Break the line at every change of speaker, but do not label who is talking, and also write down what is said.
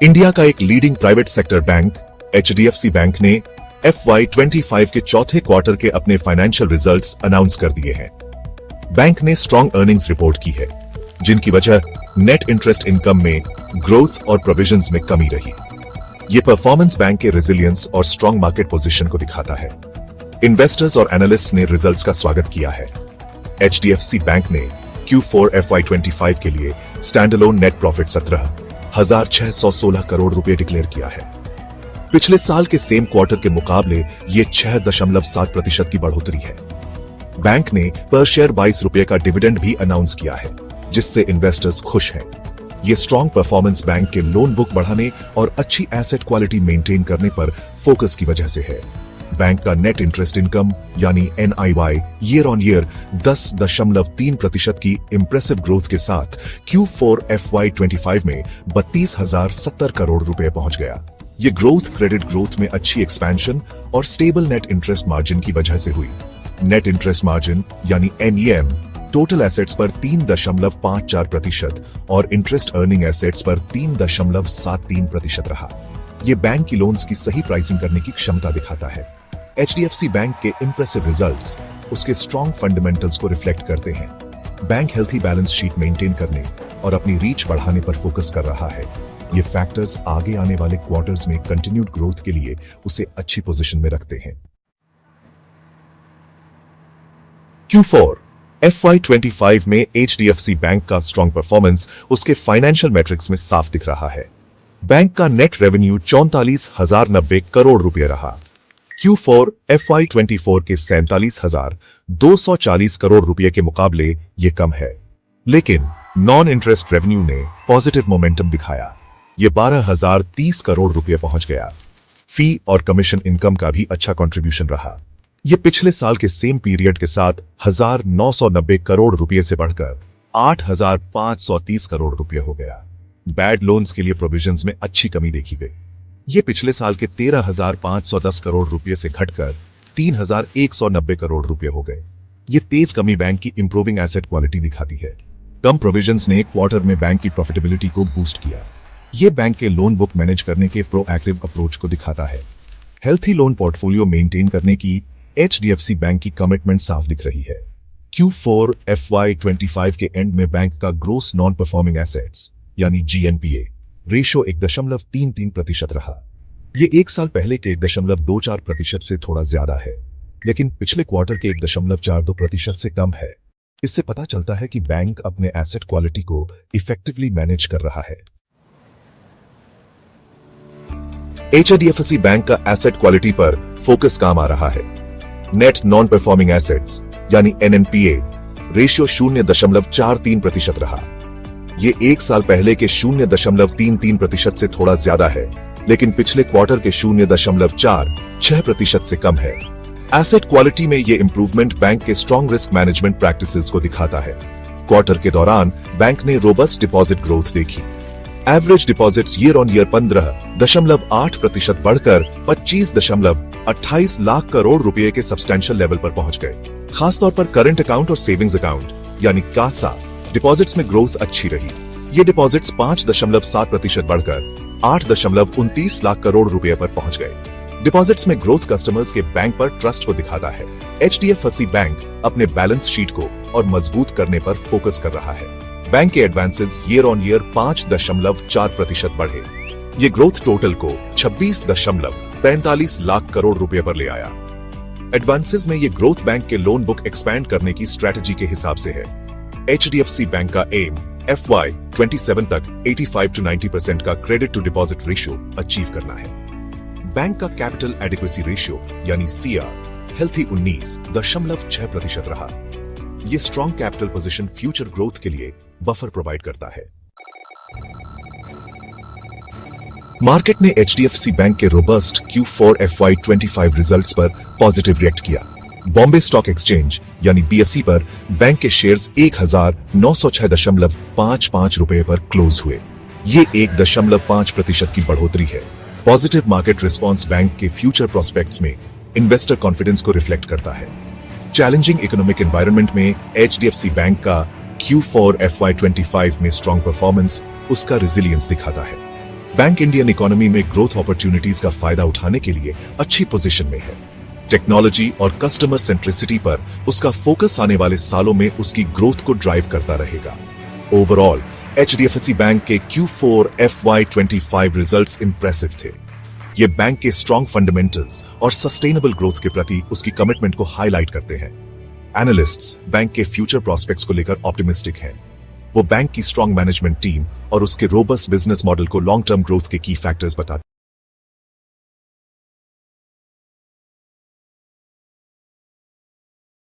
India का एक leading private sector bank HDFC bank ने FY25 के चौथे क्वार्टर के अपने फाइनेंशियल रिजल्ट्स अनाउंस कर दिए हैं। बैंक ने स्ट्रॉन्ग अर्निंग्स रिपोर्ट की है, जिनकी वजह नेट इंटरेस्ट इनकम में ग्रोथ और प्रोविजंस में कमी रही। ये परफॉर्मेंस बैंक के रेजिलियंस और स्ट्रॉन्ग मार्केट पोजीशन को दिखाता है। इन्वेस्टर्स और एनालिस्ट्स ने रिजल्ट्स का स्वागत किया है। एचडीएफसी बैंक ने Q4 FY25 के लिए स्टैंडअलोन नेट प्रॉफिट 17,616 करोड़ रुपए डिक्लेयर किया है। पिछले साल के सेम क्वार्टर के मुकाबले ये 6.7% की बढ़ोतरी है। बैंक ने पर शेयर 22 रुपए का डिविडेंड भी अनाउंस किया है, जिससे इन्वेस्टर्स खुश हैं। ये स्ट्रॉन्ग परफॉर्मेंस बैंक के लोन बुक बढ़ाने और अच्छी एसेट क्वालिटी मेंटेन करने पर फोकस की वजह से है। बैंक का नेट इंटरेस्ट इनकम यानी NIY ईयर ऑन ईयर 10.3% की इंप्रेसिव ग्रोथ के साथ Q4 FY25 में 32,070 करोड़ रुपए पहुंच गया। ये ग्रोथ क्रेडिट ग्रोथ में अच्छी एक्सपेंशन और स्टेबल नेट इंटरेस्ट मार्जिन की वजह से हुई। नेट इंटरेस्ट मार्जिन यानी NEM टोटल एसेट्स पर 3.54% और इंटरेस्ट अर्निंग एसेट्स पर 3.73% रहा। ये बैंक की लोन्स की सही प्राइसिंग करने की क्षमता दिखाता है। एचडीएफसी बैंक के इंप्रेसिव रिजल्ट्स उसके स्ट्रॉन्ग फंडामेंटल्स को रिफ्लेक्ट करते हैं। Bank healthy balance sheet maintain करने और अपनी रीच बढ़ाने पर फोकस कर रहा है। ये फैक्टर्स आगे आने वाले क्वार्टर्स में कंटिन्यूड ग्रोथ के लिए उसे अच्छी पोजीशन में रखते हैं। Q4 FY25 में एचडीएफसी बैंक का स्ट्रॉन्ग परफॉर्मेंस उसके फाइनेंशियल मैट्रिक्स में साफ दिख रहा है। बैंक का नेट रेवेन्यू 44,090 करोड़ रुपए रहा। Q4 FY24 के 47,240 करोड़ रुपए के मुकाबले ये कम है, लेकिन नॉन इंटरेस्ट रेवेन्यू ने पॉजिटिव मोमेंटम दिखाया। ये 12,030 करोड़ रुपए पहुंच गया। फी और कमीशन इनकम का भी अच्छा कंट्रीब्यूशन रहा। ये पिछले साल के सेम पीरियड के साथ 1,990 करोड़ रुपए से बढ़कर 8,530 करोड़ रुपए हो गया। बैड लोन्स के लिए प्रोविजंस में अच्छी कमी देखी गई। ये पिछले साल के 13,510 करोड़ रुपए से घटकर 3,190 करोड़ रुपए हो गए। ये तेज कमी बैंक की इंप्रूविंग एसेट क्वालिटी दिखाती है। कम प्रोविजंस ने क्वार्टर में बैंक की प्रॉफिटेबिलिटी को बूस्ट किया। ये बैंक के लोन बुक मैनेज करने के प्रोएक्टिव अप्रोच को दिखाता है। हेल्थी लोन पोर्टफोलियो मेंटेन करने की एचडीएफसी बैंक की कमिटमेंट साफ दिख रही है। Q4 FY25 के एंड में बैंक का ग्रोस नॉन परफॉर्मिंग एसेट्स यानी GNPA रेशो 1.33% रहा। ये एक साल पहले के 1.24% से थोड़ा ज्यादा है, लेकिन पिछले क्वार्टर के 1.42% से कम है। इससे पता चलता है कि बैंक अपने एसेट क्वालिटी को इफेक्टिवली मैनेज कर रहा है। एचडीएफसी बैंक का एसेट क्वालिटी पर फोकस काम आ रहा है। नेट नॉन परफॉर्मिंग एसेट्स यानी NNPA रेशियो 0.43% रहा। ये एक साल पहले के 0.33% से थोड़ा ज्यादा है, लेकिन पिछले क्वार्टर के 0.46% से कम है। एसेट क्वालिटी में ये इंप्रूवमेंट बैंक के स्ट्रॉन्ग रिस्क मैनेजमेंट प्रैक्टिसेस को दिखाता है। क्वार्टर के दौरान बैंक ने रोबस्ट डिपॉजिट ग्रोथ देखी। Average deposits year on year 15.8% बढ़कर 25.28 लाख करोड़ रुपए के सब्सटेंशियल लेवल पर पहुंच गए। खासतौर पर करंट अकाउंट और सेविंग्स अकाउंट यानी कासा डिपॉजिट्स में ग्रोथ अच्छी रही। ये डिपॉजिट्स 5.7% बढ़कर 8.29 लाख करोड़ रुपए पर पहुंच गए। डिपॉजिट्स में ग्रोथ कस्टमर्स के बैंक पर ट्रस्ट को दिखाता है। एचडीएफसी बैंक अपने बैलेंस शीट को और मजबूत करने पर फोकस कर रहा है। बैंक के एडवांसेस ईयर ऑन ईयर 5.4% बढ़े। ये ग्रोथ टोटल को 26.43 लाख करोड़ रुपए पर ले आया। एडवांसेस में ये ग्रोथ बैंक के लोन बुक एक्सपैंड करने की स्ट्रेटजी के हिसाब से है। एचडीएफसी बैंक का एम FY27 तक 85 to 90% का credit to deposit ratio achieve करना है। बैंक का कैपिटल एडिक्वेसी रेशियो यानी CR हेल्थी 19.6% रहा। ये strong capital position future growth के लिए बफर प्रोवाइड करता है। मार्केट ने एचडीएफसी बैंक के रोबस्ट Q4 FY25 रिजल्ट्स पर पॉजिटिव रिएक्ट किया। बॉम्बे स्टॉक एक्सचेंज यानी BSE पर बैंक के शेयर्स 1,906.55 रुपए पर क्लोज हुए। ये 1.5% की बढ़ोतरी है। पॉजिटिव मार्केट रिस्पांस बैंक के फ्यूचर प्रोस्पेक्ट्स में इन्वेस्टर कॉन्फिडेंस को रिफ्लेक्ट करता है। चैलेंजिंग इकोनॉमिक एनवायरनमेंट में एचडीएफसी बैंक का Q4 FY25 में स्ट्रॉन्ग परफॉर्मेंस उसका रेजिलियंस दिखाता है। बैंक इंडियन इकोनॉमी में ग्रोथ अपॉर्चुनिटीज का फायदा उठाने के लिए अच्छी पोजीशन में है। टेक्नोलॉजी और कस्टमर सेंट्रिसिटी पर उसका फोकस आने वाले सालों में उसकी ग्रोथ को ड्राइव करता रहेगा। ओवरऑल HDFC बैंक के Q4 FY25 रिजल्ट्स इंप्रेसिव थे। ये बैंक के स्ट्रॉन्ग फंडामेंटल्स और सस्टेनेबल ग्रोथ के प्रति उसकी कमिटमेंट को हाईलाइट करते हैं। एनालिस्ट्स बैंक के फ्यूचर प्रोस्पेक्ट्स को लेकर ऑप्टिमिस्टिक हैं। वो बैंक की स्ट्रॉन्ग मैनेजमेंट टीम और उसके रोबस्ट बिजनेस मॉडल को लॉन्ग टर्म ग्रोथ के की फैक्टर्स बताते हैं।